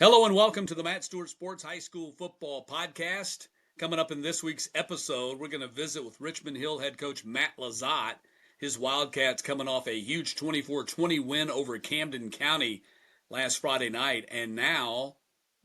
Hello and welcome to the Matt Stewart Sports High School Football Podcast. Coming up in this week's episode, we're going to visit with Richmond Hill head coach Matt Lezotte. His Wildcats coming off a huge 24-20 win over Camden County last Friday night, and now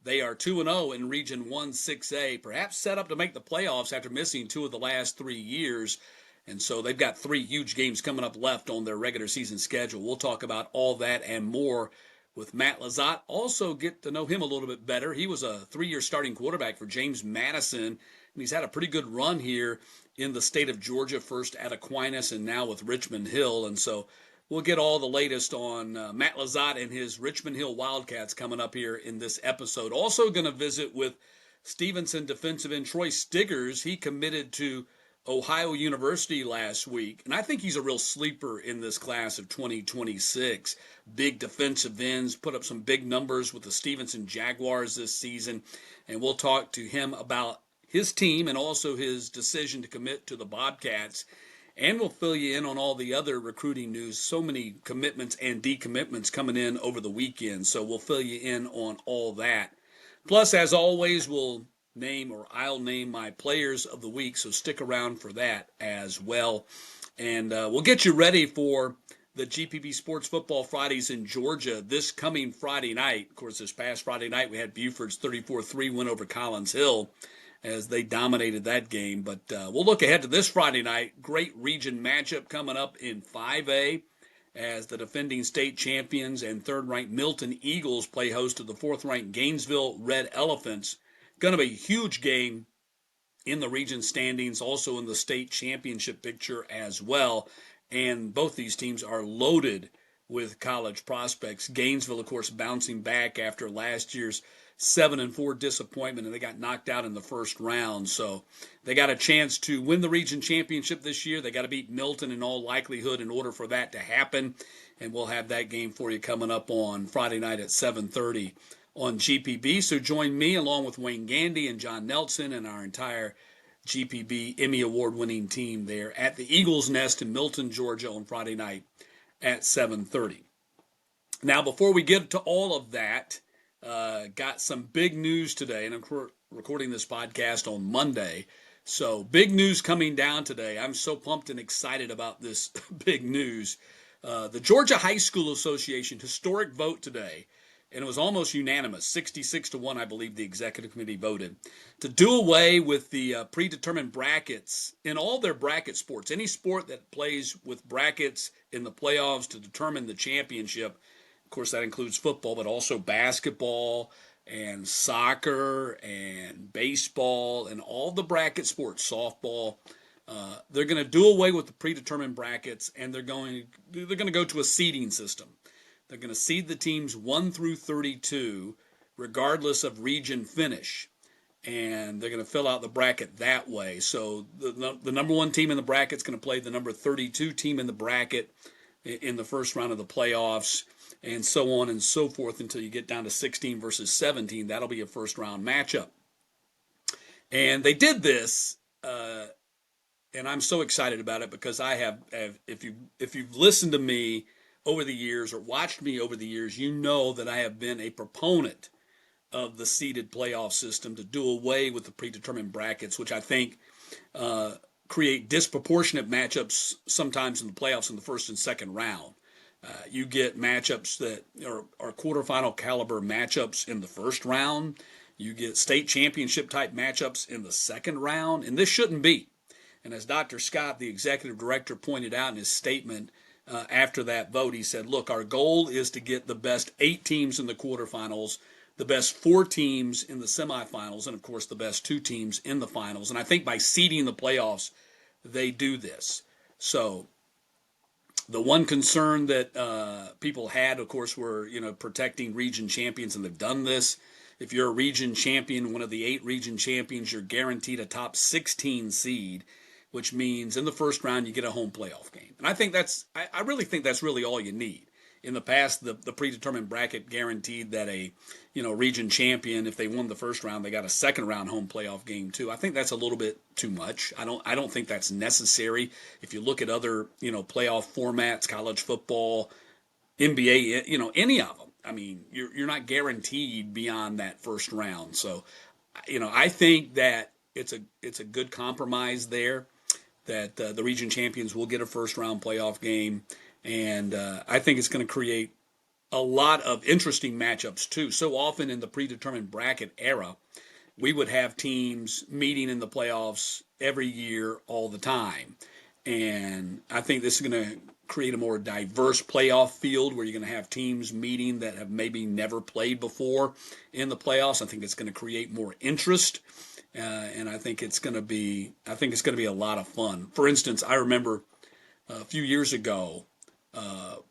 they are 2-0 in Region 1 6A, perhaps set up to make the playoffs after missing two of the last 3 years. And so they've got 3 huge games coming up left on their regular season schedule. We'll talk about all that and more with Matt Lezotte. Also get to know him a little bit better. He was a 3-year starting quarterback for James Madison, and he's had a pretty good run here in the state of Georgia, first at Aquinas and now with Richmond Hill. And so we'll get all the latest on Matt Lezotte and his Richmond Hill Wildcats coming up here in this episode. Also going to visit with Stephenson defensive end Troy Stiggers. He committed to Ohio University last week, and I think he's a real sleeper in this class of 2026. Big defensive ends, put up some big numbers with the Stephenson Jaguars this season, and we'll talk to him about his team and also his decision to commit to the Bobcats, and we'll fill you in on all the other recruiting news. So many commitments and decommitments coming in over the weekend, so we'll fill you in on all that. Plus, as always, I'll name my players of the week, so stick around for that as well. And we'll get you ready for the GPB Sports Football Fridays in Georgia this coming Friday night. Of course, this past Friday night we had Buford's 34-3 win over Collins Hill as they dominated that game. But we'll look ahead to this Friday night. Great region matchup coming up in 5A as the defending state champions and third-ranked Milton Eagles play host to the fourth-ranked Gainesville Red Elephants. Going to be a huge game in the region standings, also in the state championship picture as well. And both these teams are loaded with college prospects. Gainesville, of course, bouncing back after last year's 7-4 disappointment, and they got knocked out in the first round. So they got a chance to win the region championship this year. They got to beat Milton in all likelihood in order for that to happen. And we'll have that game for you coming up on Friday night at 7:30. On GPB. So join me along with Wayne Gandy and John Nelson and our entire GPB Emmy Award-winning team there at the Eagles Nest in Milton, Georgia on Friday night at 7:30. Now, before we get to all of that, got some big news today, and I'm recording this podcast on Monday. So big news coming down today. I'm so pumped and excited about this big news. The Georgia High School Association historic vote today, and it was almost unanimous, 66-1, I believe the executive committee voted, to do away with the predetermined brackets in all their bracket sports. Any sport that plays with brackets in the playoffs to determine the championship, of course that includes football, but also basketball and soccer and baseball and all the bracket sports, softball. They're going to do away with the predetermined brackets, and they're going to go to a seeding system. They're going to seed the teams 1 through 32, regardless of region finish. And they're going to fill out the bracket that way. So the number 1 team in the bracket is going to play the number 32 team in the bracket in the first round of the playoffs, and so on and so forth until you get down to 16 versus 17. That'll be a first-round matchup. And they did this, and I'm so excited about it because I have if you've listened to me over the years or watched me over the years, you know that I have been a proponent of the seeded playoff system to do away with the predetermined brackets, which I think create disproportionate matchups sometimes in the playoffs in the first and second round. You get matchups that are quarterfinal caliber matchups in the first round. You get state championship type matchups in the second round, and this shouldn't be. And as Dr. Scott, the executive director, pointed out in his statement, after that vote, he said, look, our goal is to get the best 8 teams in the quarterfinals, the best 4 teams in the semifinals, and, of course, the best 2 teams in the finals. And I think by seeding the playoffs, they do this. So the one concern that people had, of course, were, protecting region champions, and they've done this. If you're a region champion, one of the 8 region champions, you're guaranteed a top 16 seed, which means in the first round you get a home playoff game. And I think I really think that's really all you need. In the past, the predetermined bracket guaranteed that a region champion, if they won the first round, they got a second round home playoff game too. I think that's a little bit too much. I don't think that's necessary. If you look at other playoff formats, college football, NBA, any of them, I mean, you're not guaranteed beyond that first round. So, I think that it's a good compromise there. That the region champions will get a first round playoff game, and I think it's going to create a lot of interesting matchups too. So often in the predetermined bracket era, we would have teams meeting in the playoffs every year, all the time. And I think this is going to create a more diverse playoff field where you're going to have teams meeting that have maybe never played before in the playoffs. I think it's going to create more interest, and I think it's going to be a lot of fun. For instance, I remember a few years ago,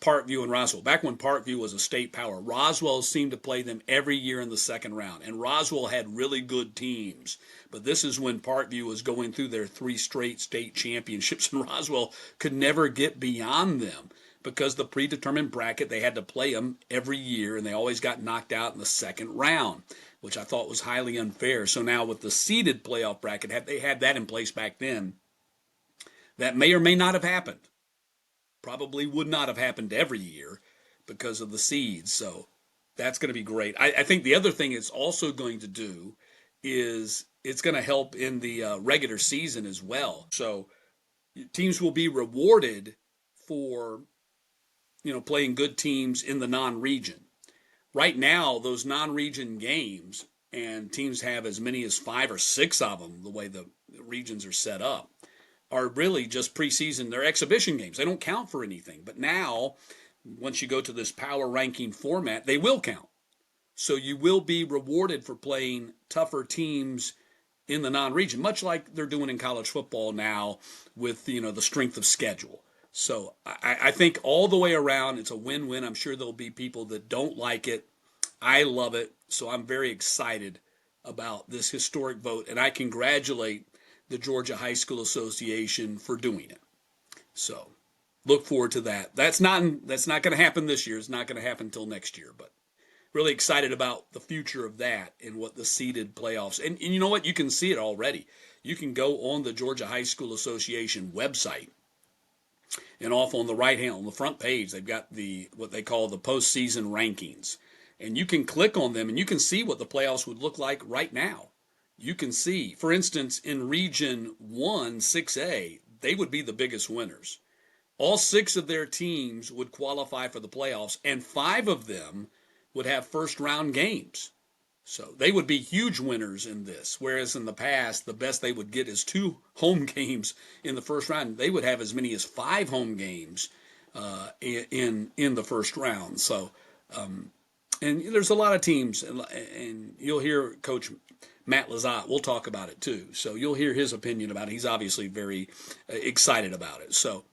Parkview and Roswell. Back when Parkview was a state power, Roswell seemed to play them every year in the second round, and Roswell had really good teams. But this is when Parkview was going through their 3 straight state championships, and Roswell could never get beyond them because the predetermined bracket, they had to play them every year, and they always got knocked out in the second round, which I thought was highly unfair. So now with the seeded playoff bracket, had they had that in place back then, that may or may not have happened. Probably would not have happened every year because of the seeds. So that's going to be great. I think the other thing it's also going to do is it's going to help in the regular season as well. So teams will be rewarded for, playing good teams in the non-region. Right now, those non-region games, and teams have as many as 5 or 6 of them the way the regions are set up, are really just preseason. They're exhibition games. They don't count for anything. But now, once you go to this power ranking format, they will count. So you will be rewarded for playing tougher teams in the non-region, much like they're doing in college football now with, the strength of schedule. So I think all the way around, it's a win-win. I'm sure there'll be people that don't like it. I love it. So I'm very excited about this historic vote. And I congratulate the Georgia High School Association for doing it. So look forward to that. That's not going to happen this year. It's not going to happen until next year, but really excited about the future of that and what the seeded playoffs. And you know what? You can see it already. You can go on the Georgia High School Association website, and off on the right hand, on the front page, they've got what they call the postseason rankings. And you can click on them and you can see what the playoffs would look like right now. You can see, for instance, in Region 1, 6A, they would be the biggest winners. All 6 of their teams would qualify for the playoffs, and 5 of them would have first-round games. So they would be huge winners in this, whereas in the past, the best they would get is 2 home games in the first round. They would have as many as 5 home games in the first round. So, and there's a lot of teams, and you'll hear Coach Matt Lezotte, we'll talk about it too. So you'll hear his opinion about it. He's obviously very excited about it. So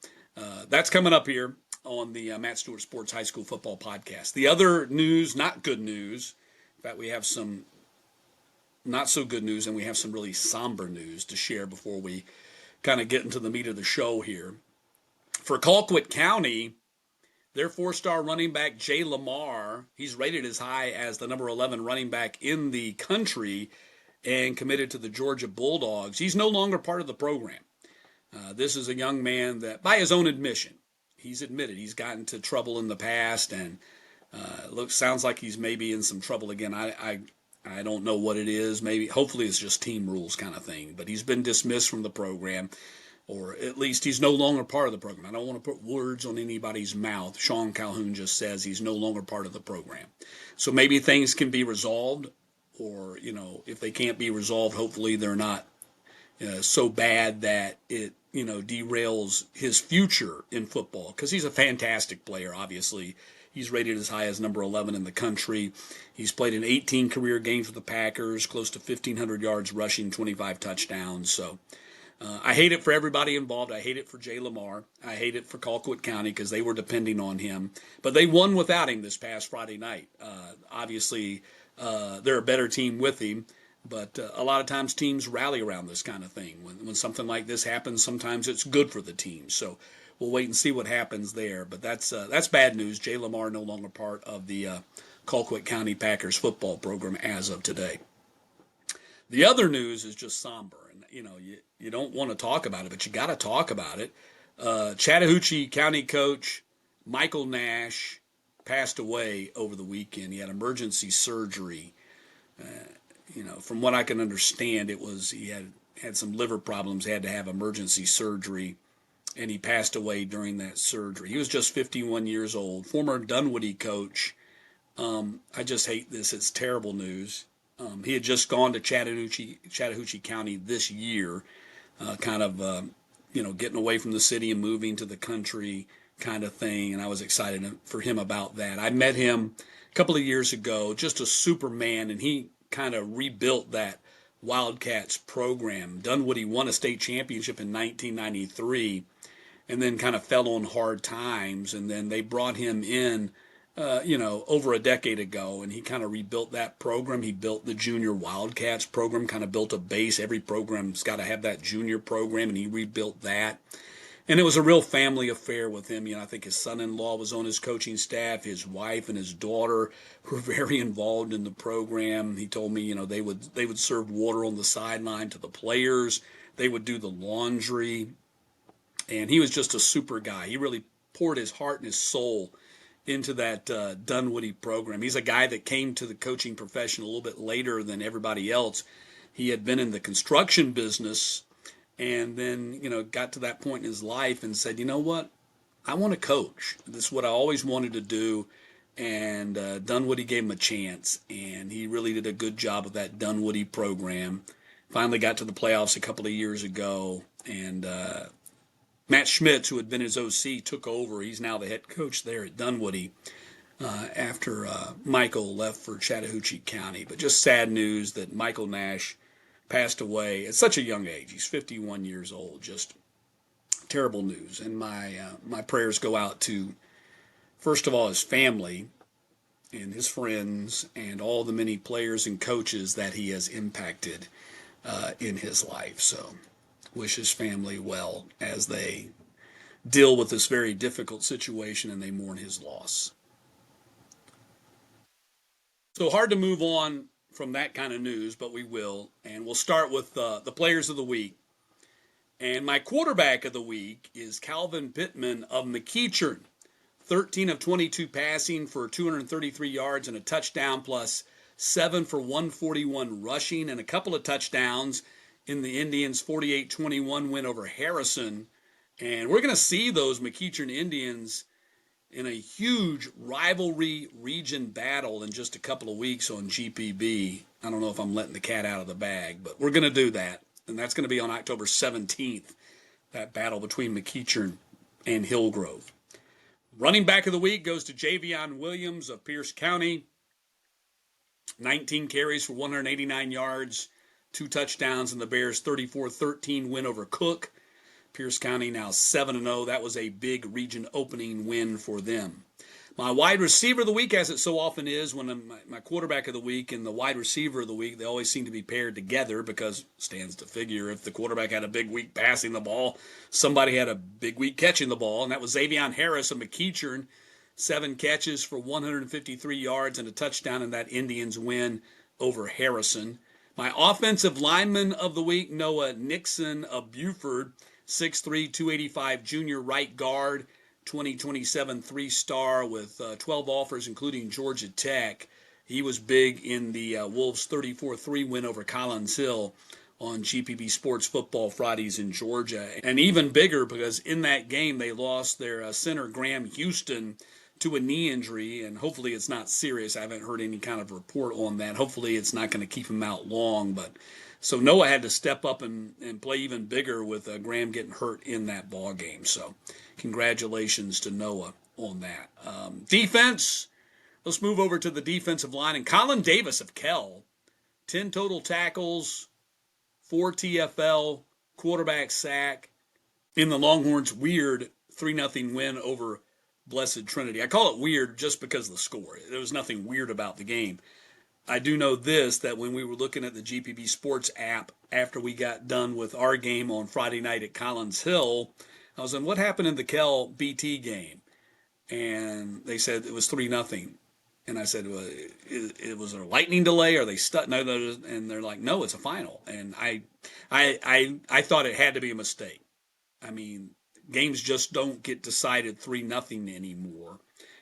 that's coming up here on the Matt Stewart Sports High School Football Podcast. The other news, not good news. In fact, we have some not so good news, and we have some really somber news to share before we kind of get into the meat of the show here. For Colquitt County, their 4-star running back, Jae Lamar, he's rated as high as the number 11 running back in the country and committed to the Georgia Bulldogs. He's no longer part of the program. This is a young man that, by his own admission, he's admitted he's gotten into trouble in the past, and sounds like he's maybe in some trouble again. I don't know what it is. Hopefully it's just team rules kind of thing. But he's been dismissed from the program, or at least he's no longer part of the program. I don't want to put words on anybody's mouth. Sean Calhoun just says he's no longer part of the program. So maybe things can be resolved, or, if they can't be resolved, hopefully they're not so bad that it, derails his future in football, because he's a fantastic player, obviously. He's rated as high as number 11 in the country. He's played in 18 career games with the Packers, close to 1,500 yards rushing, 25 touchdowns. So I hate it for everybody involved. I hate it for Jae Lamar. I hate it for Colquitt County because they were depending on him. But they won without him this past Friday night. Obviously, they're a better team with him. But a lot of times teams rally around this kind of thing. When something like this happens, sometimes it's good for the team. So we'll wait and see what happens there. But that's bad news. Jae Lamar no longer part of the Colquitt County Packers football program as of today. The other news is just somber. And, you don't want to talk about it, but you got to talk about it. Chattahoochee County coach Mike Nash passed away over the weekend. He had emergency surgery. From what I can understand, he had some liver problems, had to have emergency surgery, and he passed away during that surgery. He was just 51 years old, former Dunwoody coach. I just hate this. It's terrible news. He had just gone to Chattahoochee County this year, getting away from the city and moving to the country kind of thing, and I was excited for him about that. I met him a couple of years ago, just a Superman, and he kind of rebuilt that Wildcats program. Dunwoody won a state championship in 1993 and then kind of fell on hard times, and then they brought him in over a decade ago, and he kind of rebuilt that program. He built the junior Wildcats program, kind of built a base. Every program's got to have that junior program, and he rebuilt that. And it was a real family affair with him. I think his son-in-law was on his coaching staff. His wife and his daughter were very involved in the program. He told me, they would serve water on the sideline to the players. They would do the laundry. And he was just a super guy. He really poured his heart and his soul into that Dunwoody program. He's a guy that came to the coaching profession a little bit later than everybody else. He had been in the construction business and then, got to that point in his life and said, you know what, I want to coach. This is what I always wanted to do. And Dunwoody gave him a chance, and he really did a good job of that Dunwoody program. Finally got to the playoffs a couple of years ago, and Matt Schmitz, who had been his OC, took over. He's now the head coach there at Dunwoody after Michael left for Chattahoochee County. But just sad news that Michael Nash passed away at such a young age. He's 51 years old. Just terrible news. And my prayers go out to, first of all, his family and his friends and all the many players and coaches that he has impacted in his life. So wish his family well as they deal with this very difficult situation and they mourn his loss. So hard to move on from that kind of news, but we will. And we'll start with the players of the week. And my quarterback of the week is Calvin Pittman of McEachern. 13 of 22 passing for 233 yards and a touchdown, plus 7 for 141 rushing and a couple of touchdowns in the Indians' 48-21 win over Harrison. And we're going to see those McEachern Indians in a huge rivalry region battle in just a couple of weeks on GPB. I don't know if I'm letting the cat out of the bag, but we're going to do that. And that's going to be on October 17th, that battle between McEachern and Hillgrove. Running back of the week goes to Javion Williams of Pierce County. 19 carries for 189 yards, 2 touchdowns in the Bears' 34-13 win over Cook. Pierce County now 7-0. That was a big region opening win for them. My wide receiver of the week, as it so often is, when my quarterback of the week and the wide receiver of the week, they always seem to be paired together because stands to figure if the quarterback had a big week passing the ball, somebody had a big week catching the ball, and that was Xavion Harris of McEachern. 7 catches for 153 yards and a touchdown in that Indians win over Harrison. My offensive lineman of the week, Noah Nixon of Buford, 6'3", 285 junior right guard, 2027 3-star with 12 offers, including Georgia Tech. He was big in the Wolves' 34-3 win over Collins Hill on GPB Sports Football Fridays in Georgia. And even bigger because in that game they lost their center, Graham Houston, to a knee injury, and hopefully it's not serious. I haven't heard any kind of report on that. Hopefully it's not going to keep him out long. But so Noah had to step up and play even bigger with Graham getting hurt in that ball game. So congratulations to Noah on that. Defense, let's move over to the defensive line. And Colin Davis of Kell, 10 total tackles, 4 TFL, quarterback sack in the Longhorns' weird 3-0 win over Blessed Trinity. I call it weird just because of the score. There was nothing weird about the game. I do know this, that when we were looking at the GPB Sports app after we got done with our game on Friday night at Collins Hill, I was like, what happened in the Kell BT game? And they said it was 3-0. And I said, well, it was a lightning delay? Are they stuck? No, and they're like, no, it's a final. And I thought it had to be a mistake. I mean, games just don't get decided 3-0 anymore.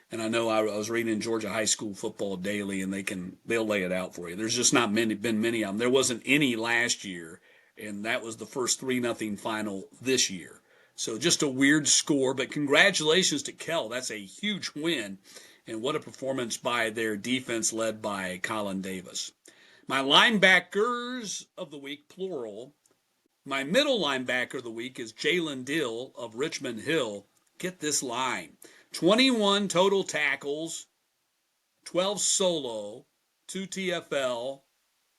And I know I was reading Georgia High School Football Daily, and they'll lay it out for you. There's just not been many of them. There wasn't any last year, and that was the first 3-0 final this year. So just a weird score, but congratulations to Kell. That's a huge win, and what a performance by their defense led by Colin Davis. My linebackers of the week, plural. My middle linebacker of the week is Jalen Dill of Richmond Hill. Get this line. 21 total tackles, 12 solo, 2 TFL,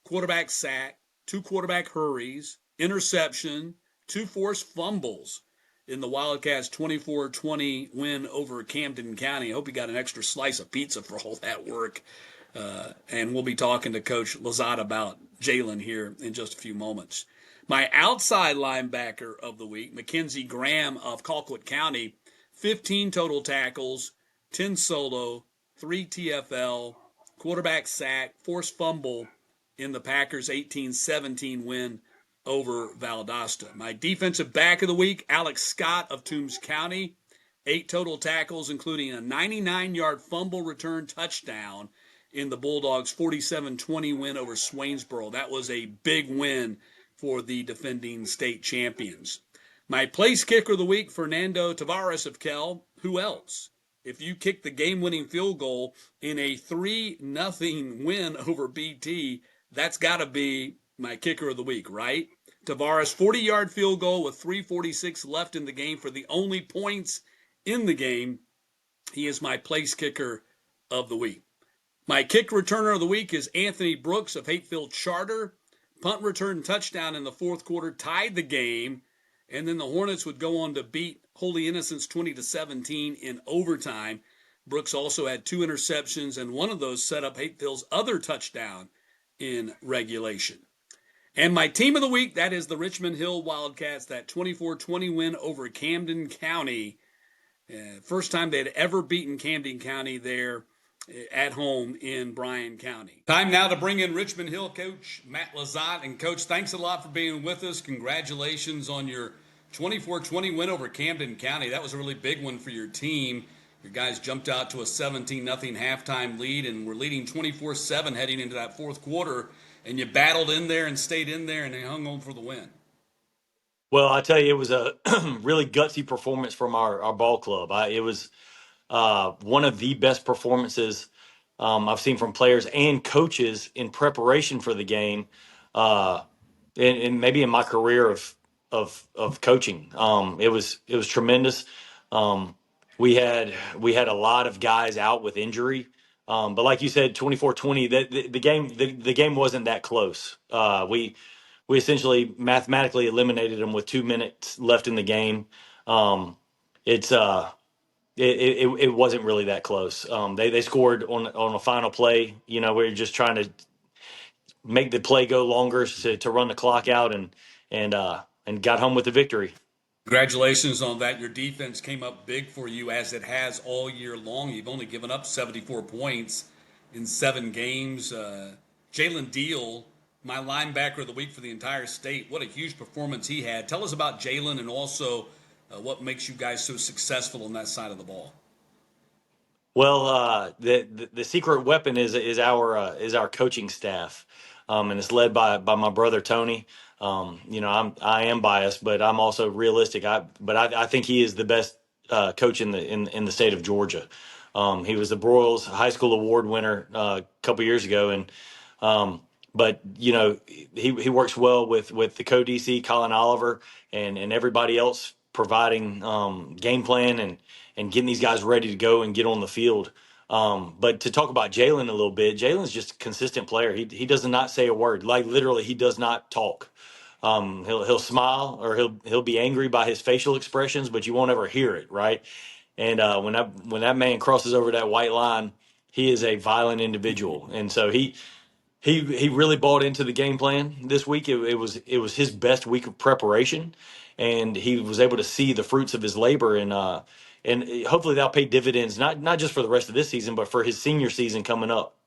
quarterback sack, 2 quarterback hurries, interception, 2 forced fumbles in the Wildcats' 24-20 win over Camden County. I hope he got an extra slice of pizza for all that work. And we'll be talking to Coach Lezotte about Jalen here in just a few moments. My outside linebacker of the week, Mackenzie Graham of Colquitt County, 15 total tackles, 10 solo, 3 TFL, quarterback sack, forced fumble in the Packers' 18-17 win over Valdosta. My defensive back of the week, Alex Scott of Toombs County, 8 total tackles, including a 99-yard fumble return touchdown in the Bulldogs' 47-20 win over Swainsboro. That was a big win for the defending state champions. My place kicker of the week, Fernando Tavares of Kell. Who else? If you kick the game-winning field goal in a 3-0 win over BT, that's got to be my kicker of the week, right? Tavares, 40-yard field goal with 3:46 left in the game for the only points in the game. He is my place kicker of the week. My kick returner of the week is Anthony Brooks of Hatefield Charter. Punt return touchdown in the fourth quarter tied the game, and then the Hornets would go on to beat Holy Innocents 20-17 in overtime. Brooks also had 2 interceptions, and one of those set up Hatefield's other touchdown in regulation. And my team of the week, that is the Richmond Hill Wildcats, that 24-20 win over Camden County. First time they had ever beaten Camden County there at home in Bryan County. Time now to bring in Richmond Hill coach Matt Lezotte. And coach, thanks a lot for being with us. Congratulations on your 24-20 win over Camden County. That was a really big one for your team. Your guys jumped out to a 17-0 halftime lead and were leading 24-7 heading into that fourth quarter. And you battled in there and stayed in there and they hung on for the win. Well, I tell you, it was a really gutsy performance from our ball club. It was one of the best performances I've seen from players and coaches in preparation for the game, and maybe in my career of coaching. It was tremendous. We had a lot of guys out with injury, but like you said, 24-20. The game wasn't that close. We essentially mathematically eliminated them with 2 minutes left in the game. It wasn't really that close. They scored on a final play. We were just trying to make the play go longer to run the clock out and got home with the victory. Congratulations on that. Your defense came up big for you as it has all year long. You've only given up 74 points in 7 games. Jalen Dill, my linebacker of the week for the entire state. What a huge performance he had. Tell us about Jalen and also what makes you guys so successful on that side of the ball. Well, the secret weapon is our coaching staff, and it's led by my brother Tony. I am biased, but I'm also realistic. I think he is the best coach in the state of Georgia. He was the Broyles High School Award winner a couple years ago, and but he works well with the co-DC Colin Oliver and everybody else providing game plan and getting these guys ready to go and get on the field. But to talk about Jalen a little bit, Jalen's just a consistent player. He does not say a word. Like literally, he does not talk. He'll smile or he'll be angry by his facial expressions, but you won't ever hear it, right? And when that man crosses over that white line, he is a violent individual, and so he really bought into the game plan this week. It was his best week of preparation, and he was able to see the fruits of his labor, and hopefully that'll pay dividends not just for the rest of this season, but for his senior season coming up.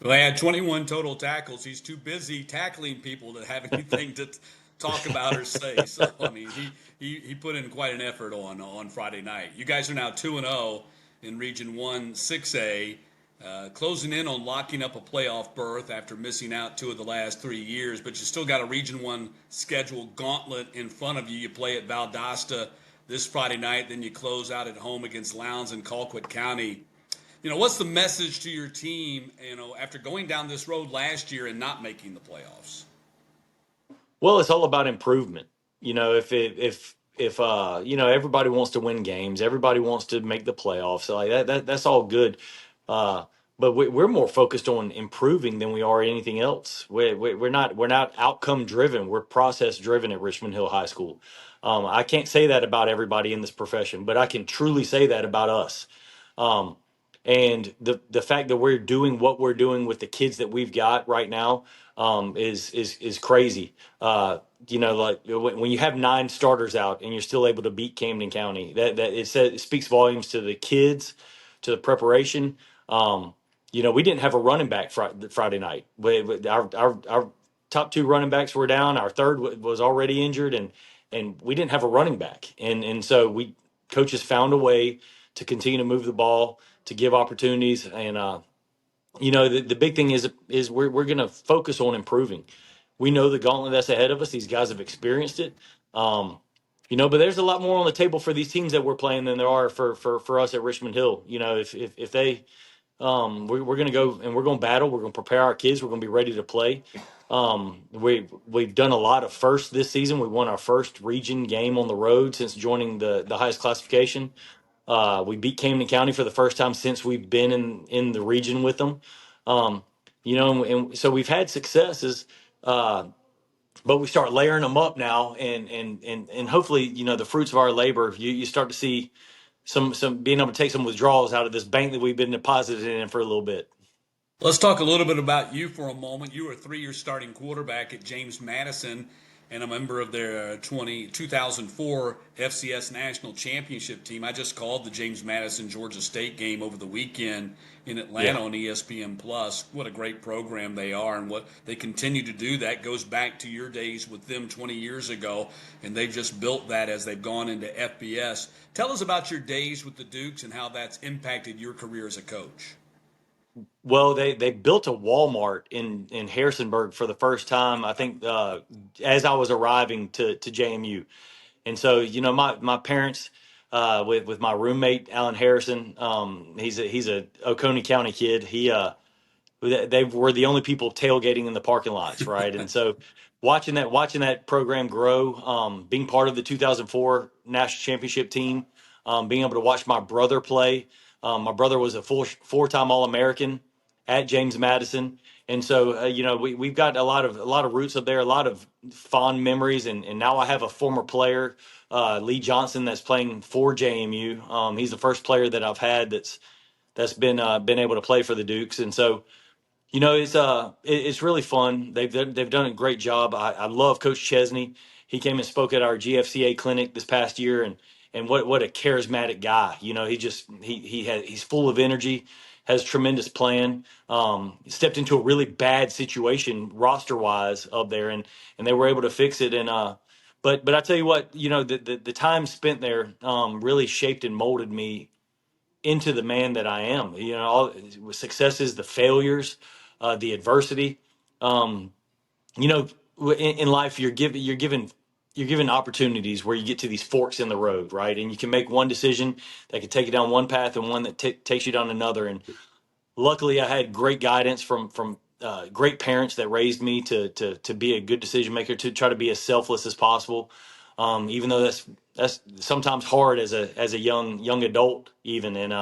Well, he had 21 total tackles. He's too busy tackling people to have anything to talk about or say. So I mean, he put in quite an effort on Friday night. You guys are now 2-0. in Region 1 6A, closing in on locking up a playoff berth after missing out 2 of the last 3 years. But you still got a Region 1 schedule gauntlet in front of you. You play at Valdosta this Friday night, then you close out at home against Lowndes in Colquitt County. What's the message to your team, after going down this road last year and not making the playoffs? Well, it's all about improvement. If everybody wants to win games, everybody wants to make the playoffs. So like that's all good. Uh, but we're more focused on improving than we are anything else. We're not outcome driven. We're process driven at Richmond Hill High School. I can't say that about everybody in this profession, but I can truly say that about us. Um, and the fact that we're doing what we're doing with the kids that we've got right now is crazy. Like when you have 9 starters out and you're still able to beat Camden County, it speaks volumes to the kids, to the preparation. We didn't have a running back Friday night. Our top 2 running backs were down. Our third was already injured, and we didn't have a running back. And so coaches found a way to continue to move the ball, to give opportunities. And the big thing is we're going to focus on improving. We know the gauntlet that's ahead of us. These guys have experienced it. But there's a lot more on the table for these teams that we're playing than there are for us at Richmond Hill. If they we're going to go and we're going to battle. We're going to prepare our kids. We're going to be ready to play. We've done a lot of firsts this season. We won our first region game on the road since joining the highest classification. We beat Camden County for the first time since we've been in the region with them. And so we've had successes, but we start layering them up now, and hopefully, the fruits of our labor. You start to see some being able to take some withdrawals out of this bank that we've been deposited in for a little bit. Let's talk a little bit about you for a moment. You were a 3-year starting quarterback at James Madison and a member of their 2004 FCS National Championship team. I just called the James Madison Georgia State game over the weekend in Atlanta on ESPN Plus. What a great program they are, and what they continue to do. That goes back to your days with them 20 years ago, and they've just built that as they've gone into FBS. Tell us about your days with the Dukes and how that's impacted your career as a coach. Well, they built a Walmart in Harrisonburg for the first time, I think, as I was arriving to JMU. And so, my parents, with my roommate Alan Harrison, he's a Oconee County kid. They were the only people tailgating in the parking lots, right? And so, watching that program grow, being part of the 2004 national championship team, being able to watch my brother play. My brother was a 4-time All-American at James Madison. And so, we've got a lot of roots up there, a lot of fond memories. And now I have a former player, Lee Johnson, that's playing for JMU. He's the first player that I've had that's been able to play for the Dukes. And so, it's really fun. They've done a great job. I love Coach Chesney. He came and spoke at our GFCA clinic this past year, and what a charismatic guy. He's full of energy, has tremendous plan. Stepped into a really bad situation roster wise up there, and they were able to fix it. And but I tell you what, the time spent there really shaped and molded me into the man that I am. All successes, the failures, the adversity. Um, in life, you're given opportunities where you get to these forks in the road, right? And you can make one decision that could take you down one path and one that takes you down another. And luckily, I had great guidance from great parents that raised me to be a good decision maker, to try to be as selfless as possible. Even though that's sometimes hard as a young adult, even. And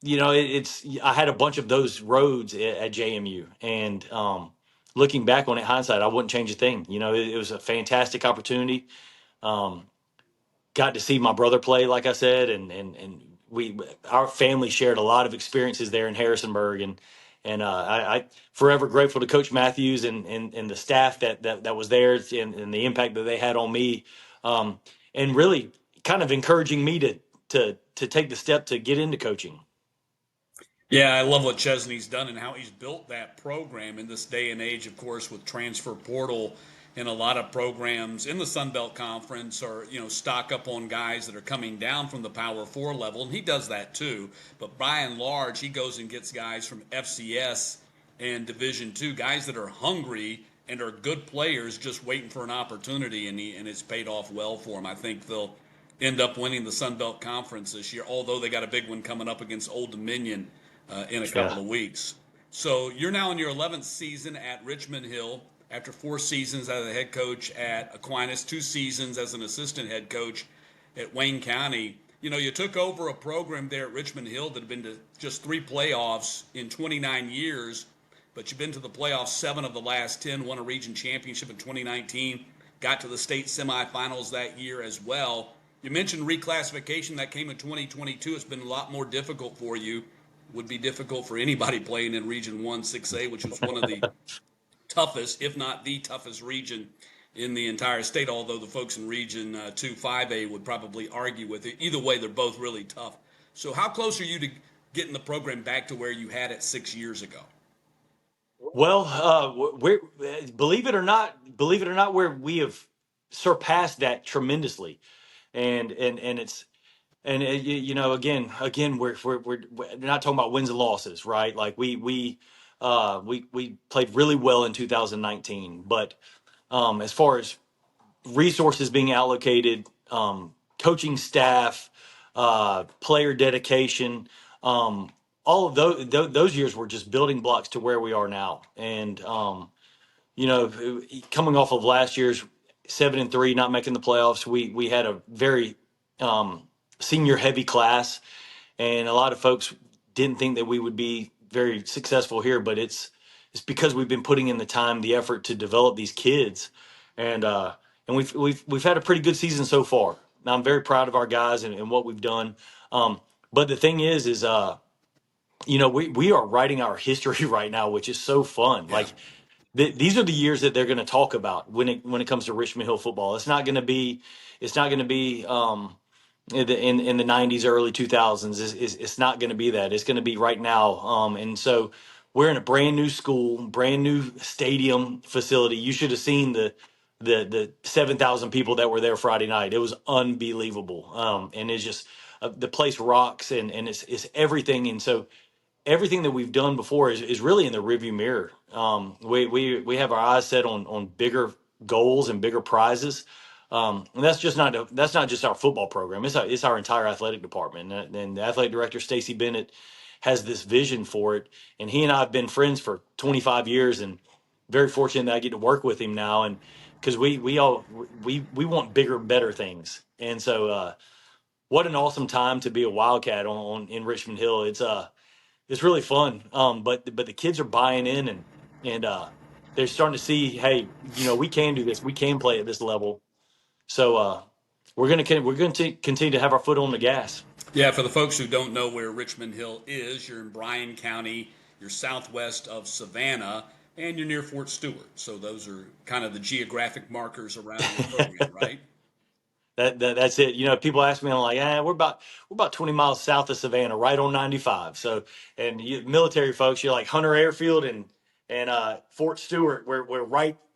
it's I had a bunch of those roads at JMU, and looking back on it, hindsight, I wouldn't change a thing. It was a fantastic opportunity. Um, Got to see my brother play, like I said, and our family shared a lot of experiences there in Harrisonburg, and I forever grateful to Coach Matthews and the staff that was there, and the impact that they had on me, and really kind of encouraging me to take the step to get into coaching. Yeah, I love what Chesney's done and how he's built that program in this day and age, of course, with transfer portal And a lot of programs in the Sun Belt Conference are, stock up on guys that are coming down from the Power Four level, and he does that too. But by and large, he goes and gets guys from FCS and Division Two, guys that are hungry and are good players, just waiting for an opportunity, and it's paid off well for them. I think they'll end up winning the Sun Belt Conference this year, although they got a big one coming up against Old Dominion in a couple Yeah. of weeks. So you're now in your 11th season at Richmond Hill after 4 seasons as a head coach at Aquinas, 2 seasons as an assistant head coach at Wayne County. You took over a program there at Richmond Hill that had been to just 3 playoffs in 29 years, but you've been to the playoffs 7 of the last 10, won a region championship in 2019, got to the state semifinals that year as well. You mentioned reclassification that came in 2022. It's been a lot more difficult for you. Would be difficult for anybody playing in Region 1 6A, which was one of the toughest, if not the toughest region in the entire state, although the folks in Region 2 5A would probably argue with it. Either way, they're both really tough. So how close are you to getting the program back to where you had it 6 years ago? Well, we're believe it or not, where we have surpassed that tremendously, and it's and again we're not talking about wins and losses, right? Like we played really well in 2019, but as far as resources being allocated, coaching staff, player dedication, all of those years were just building blocks to where we are now. And coming off of last year's 7-3, not making the playoffs, we had a very senior heavy class, and a lot of folks didn't think that we would be very successful here. But it's because we've been putting in the time, the effort to develop these kids, and we've had a pretty good season so far. Now, I'm very proud of our guys and what we've done. But the thing is we are writing our history right now, which is so fun. Yeah. Like these are the years that they're going to talk about when it comes to Richmond Hill football. It's not going to be in the 90s, early 2000s. It's not going to be that. It's going to be right now. And so we're in a brand new school, brand new stadium facility. You should have seen the 7,000 people that were there Friday night. It was unbelievable. And it's just the place rocks, and it's everything. And so everything that we've done before is really in the rearview mirror. We have our eyes set on bigger goals and bigger prizes. And that's not just our football program. It's our entire athletic department. And the athletic director, Stacy Bennett, has this vision for it. And he and I have been friends for 25 years, and very fortunate that I get to work with him now. And because we want bigger, better things. And so, what an awesome time to be a Wildcat in Richmond Hill. It's really fun. But the kids are buying in, and they're starting to see, hey, we can do this. We can play at this level. So we're going to continue to have our foot on the gas. Yeah, for the folks who don't know where Richmond Hill is, you're in Bryan County, you're southwest of Savannah, and you're near Fort Stewart. So those are kind of the geographic markers around your program, right? That's it. People ask me, I'm like, we're about 20 miles south of Savannah, right on 95. So, and military folks, you're like Hunter Airfield and Fort Stewart. We're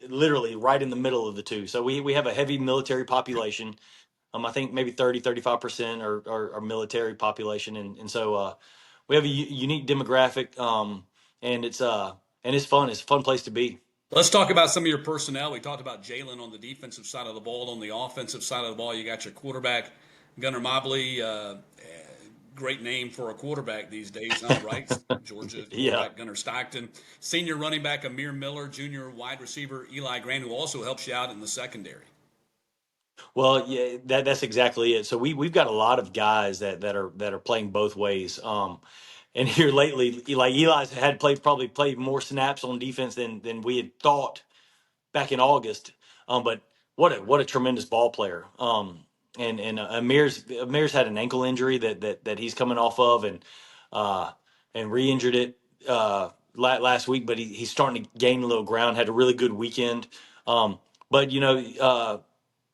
literally right in the middle of the two. So we have a heavy military population. I think maybe 35% are military population, and so we have a unique demographic, and it's fun. It's a fun place to be. Let's talk about some of your personnel. We talked about Jalen on the defensive side of the ball. On the offensive side of the ball, you got your quarterback, Gunnar Mobley. Great name for a quarterback these days, huh, right? Georgia quarterback Yeah. Gunnar Stockton. Senior running back Amir Miller. Junior wide receiver Eli Grant, who also helps you out in the secondary. Well, yeah, that's exactly it. So we've got a lot of guys that are playing both ways. And here lately, like Eli's had probably played more snaps on defense than we had thought back in August. But what a tremendous ball player. And Amir's had an ankle injury that he's coming off of, uh, and re-injured it last week. But he's starting to gain a little ground. Had a really good weekend. But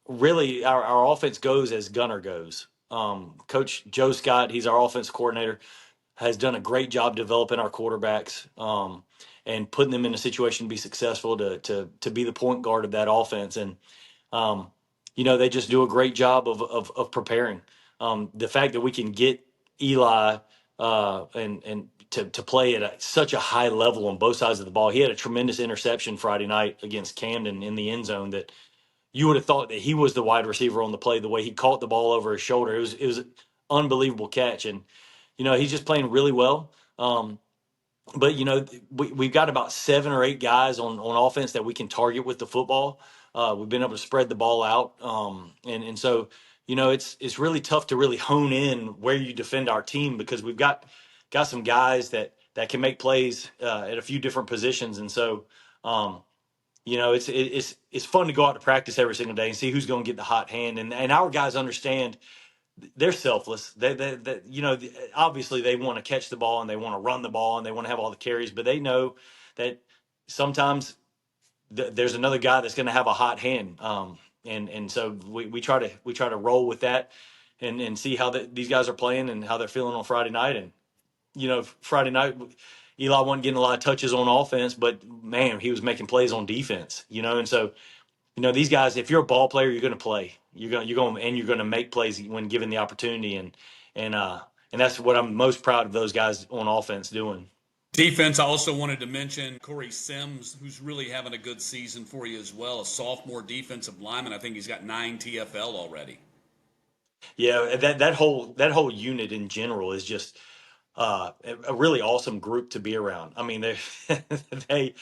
really our offense goes as Gunner goes. Coach Joe Scott, he's our offense coordinator, has done a great job developing our quarterbacks. putting them in a situation to be successful to be the point guard of that offense. And they just do a great job of preparing. The fact that we can get Eli and to play at such a high level on both sides of the ball. He had a tremendous interception Friday night against Camden in the end zone that you would have thought that he was the wide receiver on the play, the way he caught the ball over his shoulder. It was an unbelievable catch. And, he's just playing really well. But we've got about 7 or 8 guys on offense that we can target with the football. We've been able to spread the ball out, and so it's really tough to really hone in where you defend our team because we've got some guys that can make plays at a few different positions, and so it's fun to go out to practice every single day and see who's going to get the hot hand, and our guys understand they're selfless. Obviously they want to catch the ball and they want to run the ball and they want to have all the carries, but they know that sometimes there's another guy that's going to have a hot hand. And so we try to roll with that and see how these guys are playing and how they're feeling on Friday night. And, Friday night, Eli wasn't getting a lot of touches on offense, but man, he was making plays on defense, and so, these guys, if you're a ball player, you're going to play. You're going to make plays when given the opportunity, and that's what I'm most proud of those guys on offense doing. Defense, I also wanted to mention Corey Sims, who's really having a good season for you as well, a sophomore defensive lineman. I think he's got 9 TFL already. Yeah, that whole unit in general is just a really awesome group to be around. I mean, they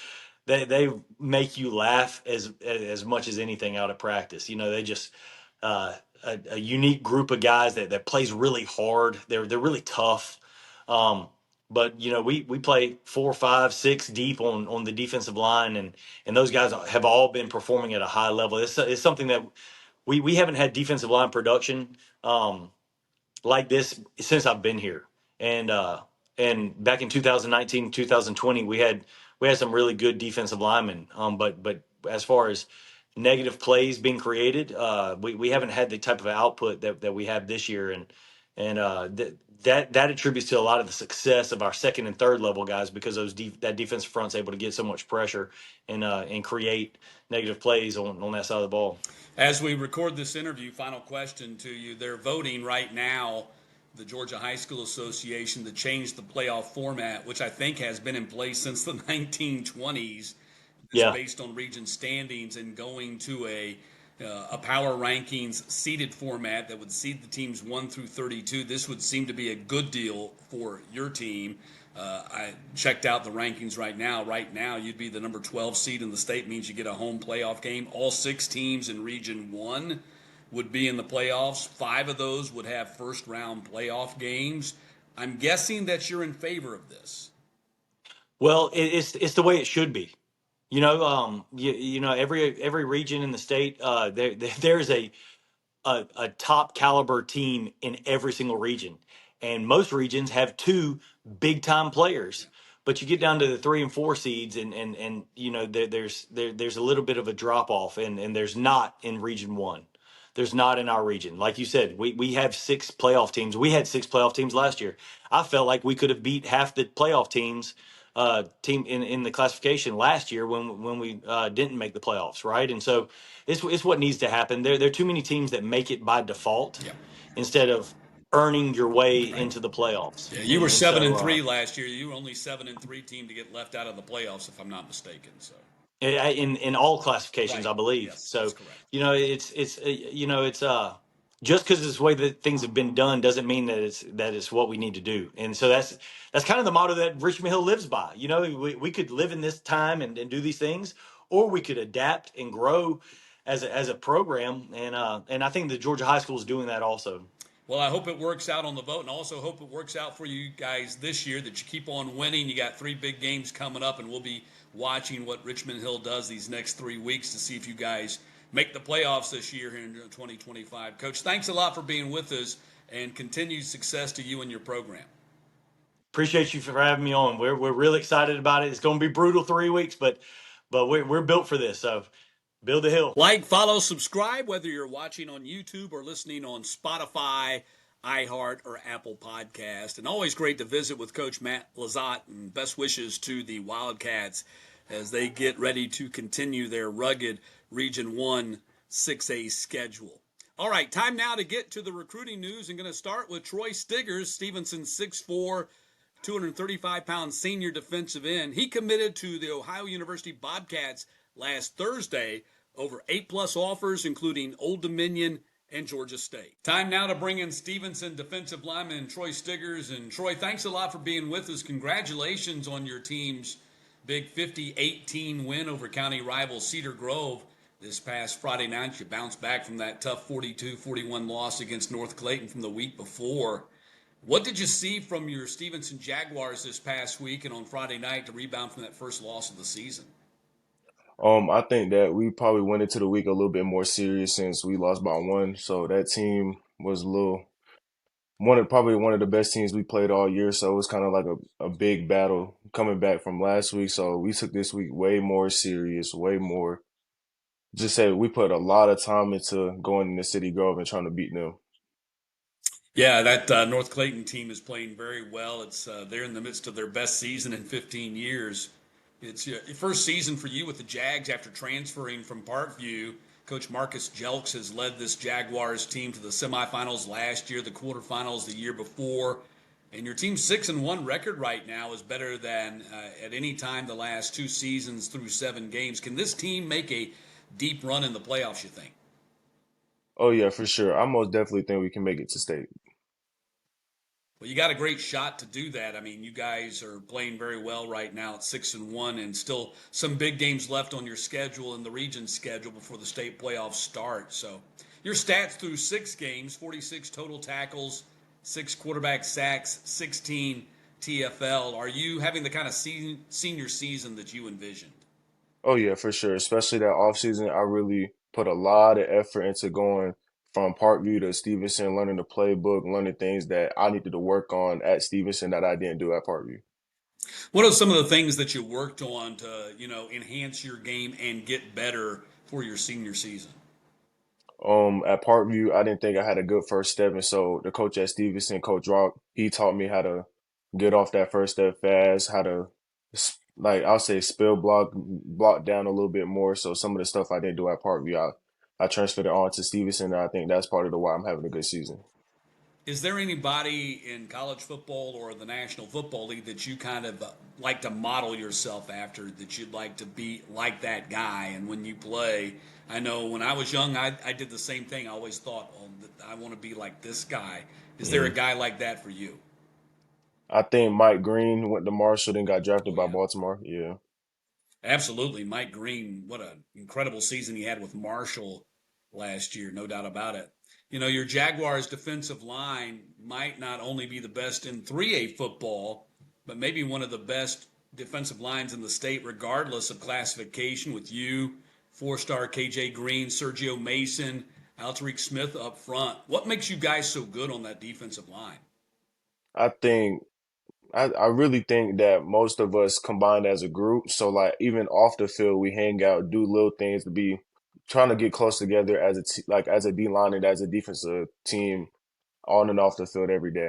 make you laugh as much as anything out of practice. They just a unique group of guys that plays really hard. They're really tough. But we play 4, 5, 6 deep on the defensive line, and those guys have all been performing at a high level. It's something that we haven't had defensive line production like this since I've been here. And back in 2019, 2020, we had some really good defensive linemen. But as far as negative plays being created, we haven't had the type of output that we have this year, and that attributes to a lot of the success of our second and third level guys because that defensive front's able to get so much pressure and create negative plays on that side of the ball. As we record this interview, final question to you. They're voting right now, the Georgia High School Association, to change the playoff format, which I think has been in place since the 1920s. Yeah. Based on region standings and going to a power rankings seeded format that would seed the teams 1 through 32. This would seem to be a good deal for your team. I checked out the rankings right now. Right now, you'd be the number 12 seed in the state, means you get a home playoff game. All 6 teams in Region 1 would be in the playoffs. 5 of those would have first-round playoff games. I'm guessing that you're in favor of this. Well, it's the way it should be. Every region in the state, there's a top caliber team in every single region, and most regions have 2 big time players. But you get down to the 3 and 4 seeds, and there's a little bit of a drop off, and there's not in Region 1. There's not in our region. Like you said, we have 6 playoff teams. We had 6 playoff teams last year. I felt like we could have beat half the playoff teams. Team in the classification last year when we didn't make the playoffs, right? And so it's what needs to happen. There are too many teams that make it by default instead of earning your way into the playoffs. Yeah, you were 7-3 last year. You were only 7-3 team to get left out of the playoffs, if I'm not mistaken. So in all classifications, right. I believe. Yes, so it's just because it's the way that things have been done doesn't mean that it's what we need to do. And so that's kind of the motto that Richmond Hill lives by. We could live in this time and do these things, or we could adapt and grow as a program. And I think the Georgia High School is doing that also. Well, I hope it works out on the vote, and also hope it works out for you guys this year, that you keep on winning. You got 3 big games coming up, and we'll be watching what Richmond Hill does these next 3 weeks to see if you guys make the playoffs this year here in 2025. Coach, thanks a lot for being with us, and continued success to you and your program. Appreciate you for having me on. We're really excited about it. It's going to be brutal 3 weeks, but we're built for this. So build the hill. Like, follow, subscribe, whether you're watching on YouTube or listening on Spotify, iHeart, or Apple Podcast. And always great to visit with Coach Matt Lezotte, and best wishes to the Wildcats as they get ready to continue their rugged Region 1 6A schedule. All right, time now to get to the recruiting news. I'm going to start with Troy Stiggers, Stephenson's 6'4", 235-pound senior defensive end. He committed to the Ohio University Bobcats last Thursday over 8+ offers, including Old Dominion and Georgia State. Time now to bring in Stephenson defensive lineman Troy Stiggers. And Troy, thanks a lot for being with us. Congratulations on your team's big 50-18 win over county rival Cedar Grove this past Friday night. You bounced back from that tough 42-41 loss against North Clayton from the week before. What did you see from your Stephenson Jaguars this past week and on Friday night to rebound from that first loss of the season? I think that we probably went into the week a little bit more serious since we lost by one. So that team was probably one of the best teams we played all year. So it was kind of like a big battle coming back from last week. So we took this week way more serious, way more. Just say we put a lot of time into going into City Grove and trying to beat them. Yeah, that North Clayton team is playing very well. They're in the midst of their best season in 15 years. It's your first season for you with the Jags after transferring from Parkview. Coach Marcus Jelks has led this Jaguars team to the semifinals last year, the quarterfinals the year before. And your team's 6-1 record right now is better than at any time the last two seasons through 7 games. Can this team make a deep run in the playoffs, you think? Oh yeah, for sure. I most definitely think we can make it to state. Well, you got a great shot to do that. I mean, you guys are playing very well right now at 6-1, and still some big games left on your schedule and the region schedule before the state playoffs start. So, your stats through 6 games: 46 total tackles, 6 quarterback sacks, 16 TFL. Are you having the kind of senior season that you envisioned? Oh yeah, for sure. Especially that offseason, I really put a lot of effort into going from Parkview to Stevenson, learning the playbook, learning things that I needed to work on at Stevenson that I didn't do at Parkview. What are some of the things that you worked on to, enhance your game and get better for your senior season? At Parkview, I didn't think I had a good first step, and so the coach at Stevenson, Coach Rock, he taught me how to get off that first step fast, how to like I'll say spill block down a little bit more. So some of the stuff I didn't do at Parkview, I transferred it on to Stevenson, and I think that's part of the why I'm having a good season. Is there anybody in college football or the National Football League that you kind of like to model yourself after, that you'd like to be like that guy? And when you play, I know when I was young, I did the same thing. I always thought, oh, I want to be like this guy. Is there a guy like that for you? I think Mike Green went to Marshall, then got drafted Oh, by yeah. Baltimore. Yeah. Absolutely. Mike Green, what an incredible season he had with Marshall last year, no doubt about it. Your Jaguars defensive line might not only be the best in 3A football, but maybe one of the best defensive lines in the state, regardless of classification, with you, 4-star KJ Green, Sergio Mason, Alterique Smith up front. What makes you guys so good on that defensive line? I think I really think that most of us combined as a group. So like even off the field, we hang out, do little things to be trying to get close together as like as a D line and as a defensive team on and off the field every day.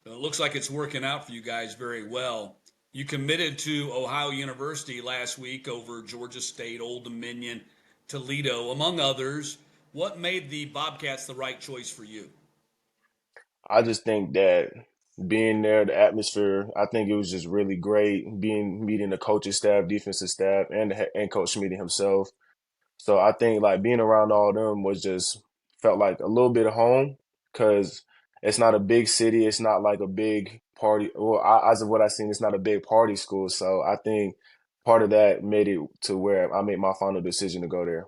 It looks like it's working out for you guys very well. You committed to Ohio University last week over Georgia State, Old Dominion, Toledo, among others. What made the Bobcats the right choice for you? I just think that being there, the atmosphere, I think it was just really great meeting the coaching staff, defensive staff, and Coach Schmidt himself. So I think like being around all them was just felt like a little bit of home because it's not a big city. It's not like a big party. Well, as of what I've seen, it's not a big party school. So I think part of that made it to where I made my final decision to go there.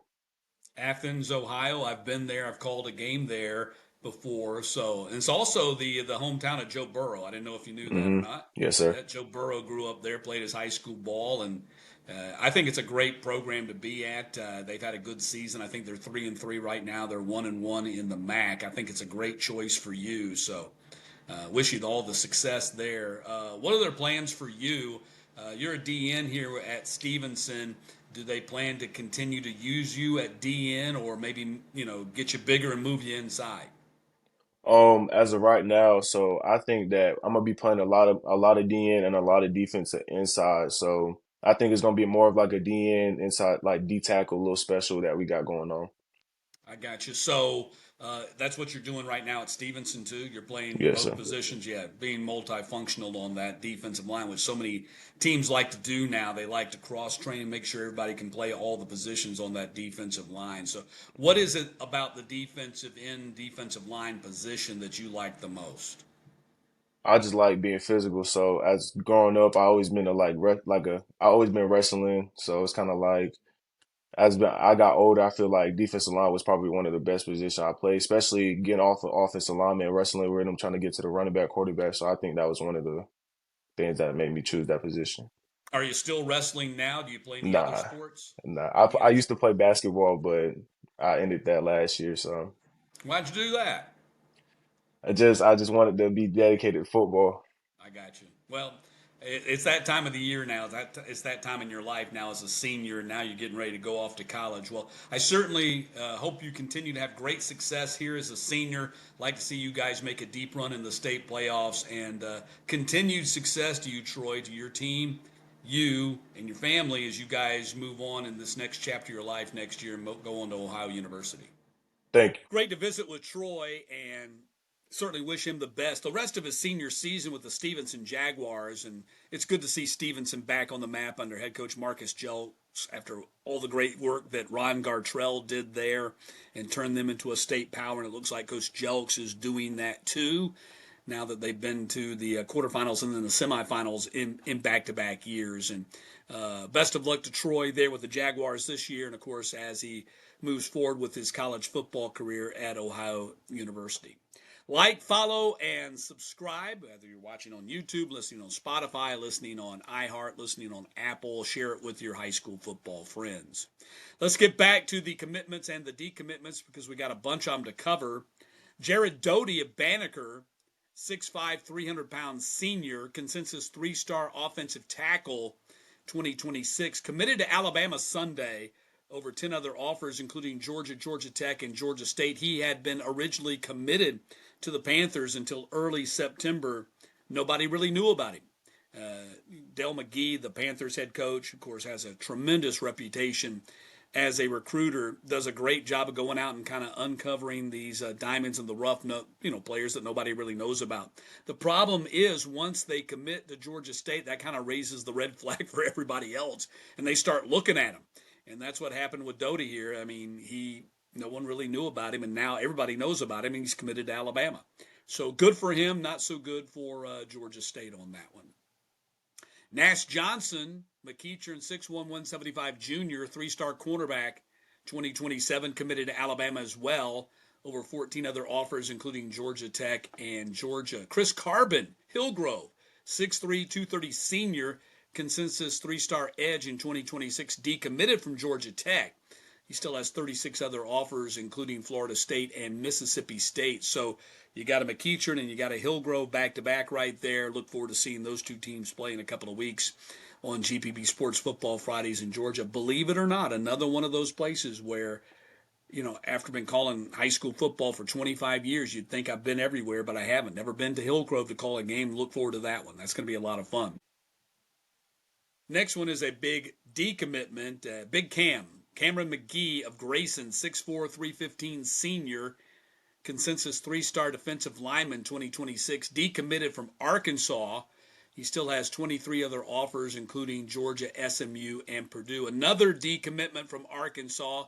Athens, Ohio. I've been there. I've called a game there before. So, and it's also the hometown of Joe Burrow. I didn't know if you knew that or not. Yes, sir. That Joe Burrow grew up there, played his high school ball, and I think it's a great program to be at. They've had a good season. I think they're 3-3 right now. They're 1-1 in the MAC. I think it's a great choice for you. So, wish you all the success there. What are their plans for you? You're a DN here at Stevenson. Do they plan to continue to use you at DN, or maybe get you bigger and move you inside? As of right now, so I think that I'm gonna be playing a lot of DN and a lot of defense inside. So I think it's gonna be more of like a DN inside, like D tackle, little special that we got going on. I got you. So that's what you're doing right now at Stephenson too. You're playing Yes, both sir. positions. Yeah, being multifunctional on that defensive line, which so many teams like to do now. They like to cross train and make sure everybody can play all the positions on that defensive line. So, what is it about the defensive line position that you like the most? I just like being physical. So as growing up, I always been a I always been wrestling. So it's kind of like I got older, I feel like defensive line was probably one of the best positions I played, especially getting off of offensive lineman, wrestling with them, trying to get to the running back, quarterback. So I think that was one of the things that made me choose that position. Are you still wrestling now? Do you play any other Nah, sports? nah. I Any used to play basketball, but I ended that last year. So Why'd you do that? I just wanted to be dedicated to football. I got you. Well, it's that time of the year now. It's that time in your life now as a senior, and now you're getting ready to go off to college. Well, I certainly hope you continue to have great success here as a senior. Like to see you guys make a deep run in the state playoffs, and continued success to you, Troy, to your team, you and your family as you guys move on in this next chapter of your life next year and go on to Ohio University. Thank you. Great to visit with Troy and certainly wish him the best. The rest of his senior season with the Stephenson Jaguars, and it's good to see Stephenson back on the map under head coach Marcus Jelks after all the great work that Ron Gartrell did there and turned them into a state power. And it looks like Coach Jelks is doing that too now that they've been to the quarterfinals and then the semifinals in back-to-back years. And best of luck to Troy there with the Jaguars this year, and of course as he moves forward with his college football career at Ohio University. Like, follow, and subscribe, whether you're watching on YouTube, listening on Spotify, listening on iHeart, listening on Apple. Share it with your high school football friends. Let's get back to the commitments and the decommitments because we got a bunch of them to cover. Jared Doughty of Bannker, 6'5", 300-pound senior, consensus three-star offensive tackle, 2026, committed to Alabama Sunday over 10 other offers, including Georgia, Georgia Tech, and Georgia State. He had been originally committed to the Panthers until early September. Nobody really knew about him. Dale McGee, the Panthers head coach, of course, has a tremendous reputation as a recruiter, does a great job of going out and kind of uncovering these diamonds in the rough, players that nobody really knows about. The problem is once they commit to Georgia State, that kind of raises the red flag for everybody else, and they start looking at him. And that's what happened with Doughty here. I mean, no one really knew about him, and now everybody knows about him, and he's committed to Alabama. So good for him, not so good for Georgia State on that one. Nash Johnson, McEachern, 6'1", 175 junior, three-star cornerback, 2027, committed to Alabama as well. Over 14 other offers, including Georgia Tech and Georgia. Chris Carbon, Hillgrove, 6'3", 230 senior, consensus three-star edge in 2026, decommitted from Georgia Tech. He still has 36 other offers, including Florida State and Mississippi State. So you got a McEachern and you got a Hillgrove back-to-back right there. Look forward to seeing those two teams play in a couple of weeks on GPB Sports Football Fridays in Georgia. Believe it or not, another one of those places where, after been calling high school football for 25 years, you'd think I've been everywhere, but I haven't. Never been to Hillgrove to call a game. Look forward to that one. That's going to be a lot of fun. Next one is a big decommitment. Big Cameron McGee of Grayson, 6'4", 315 senior, consensus three-star defensive lineman 2026, decommitted from Arkansas. He still has 23 other offers, including Georgia, SMU, and Purdue. Another decommitment from Arkansas,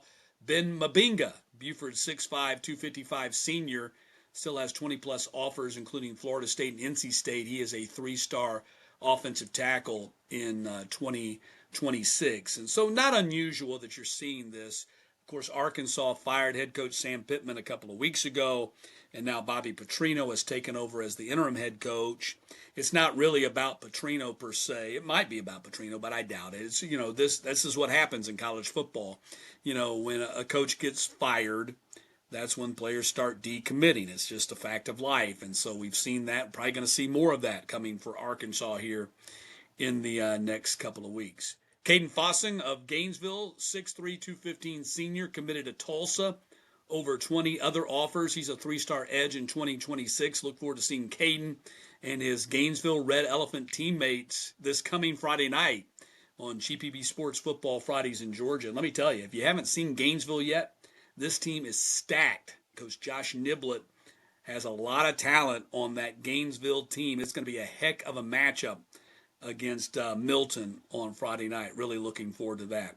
Ben Mabinga, Buford, 6'5", 255 senior, still has 20-plus offers, including Florida State and NC State. He is a three-star offensive tackle in 2026. And so not unusual that you're seeing this. Of course, Arkansas fired head coach Sam Pittman a couple of weeks ago, and now Bobby Petrino has taken over as the interim head coach. It's not really about Petrino per se. It might be about Petrino, but I doubt it. It's, this is what happens in college football. When a coach gets fired, that's when players start decommitting. It's just a fact of life. And so we've seen that. Probably going to see more of that coming for Arkansas here in the next couple of weeks. Caden Fossing of Gainesville, 6'3", 215 senior, committed to Tulsa. over 20 other offers. He's a 3-star edge in 2026. Look forward to seeing Caden and his Gainesville Red Elephant teammates this coming Friday night on GPB Sports Football Fridays in Georgia. And let me tell you, if you haven't seen Gainesville yet, this team is stacked. Coach Josh Niblett has a lot of talent on that Gainesville team. It's going to be a heck of a matchup against Milton on Friday night. Really looking forward to that.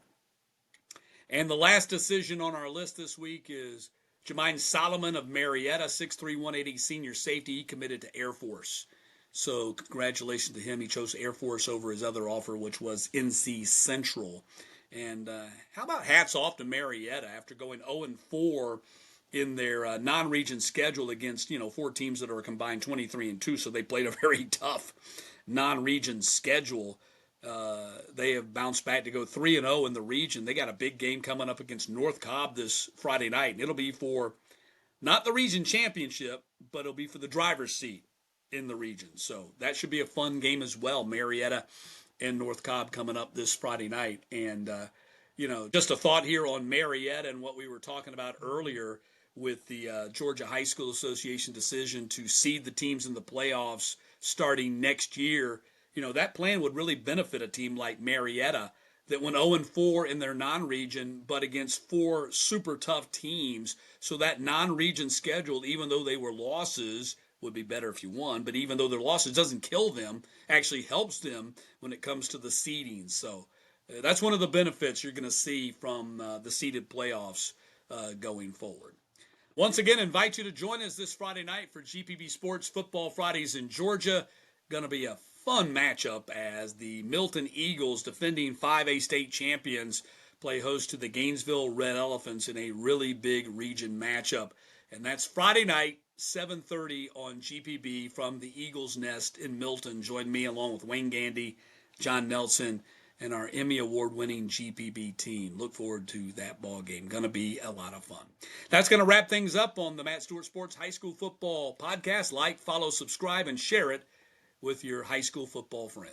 And the last decision on our list this week is Jermaine Solomon of Marietta, 6'3", 180 senior safety. He committed to Air Force. So congratulations to him. He chose Air Force over his other offer, which was NC Central. And how about hats off to Marietta after going 0-4 in their non-region schedule against, 4 teams that are combined 23-2. So they played a very tough non-region schedule. They have bounced back to go 3-0 in the region. They got a big game coming up against North Cobb this Friday night. And it'll be for not the region championship, but it'll be for the driver's seat in the region. So that should be a fun game as well. Marietta and North Cobb coming up this Friday night. And, just a thought here on Marietta and what we were talking about earlier with the Georgia High School Association decision to seed the teams in the playoffs starting next year. That plan would really benefit a team like Marietta that went 0-4 in their non-region, but against 4 super tough teams. So that non-region schedule, even though they were losses, would be better if you won, but even though they're losses, doesn't kill them, actually helps them when it comes to the seeding. So that's one of the benefits you're going to see from the seeded playoffs going forward. Once again, invite you to join us this Friday night for GPB Sports Football Fridays in Georgia. Going to be a fun matchup as the Milton Eagles, defending 5A state champions, play host to the Gainesville Red Elephants in a really big region matchup. And that's Friday night, 7:30 on GPB from the Eagles Nest in Milton. Join me along with Wayne Gandy, John Nelson, and our Emmy Award-winning GPB team. Look forward to that ball game. Going to be a lot of fun. That's going to wrap things up on the Matt Stewart Sports High School Football Podcast. Like, follow, subscribe, and share it with your high school football friends.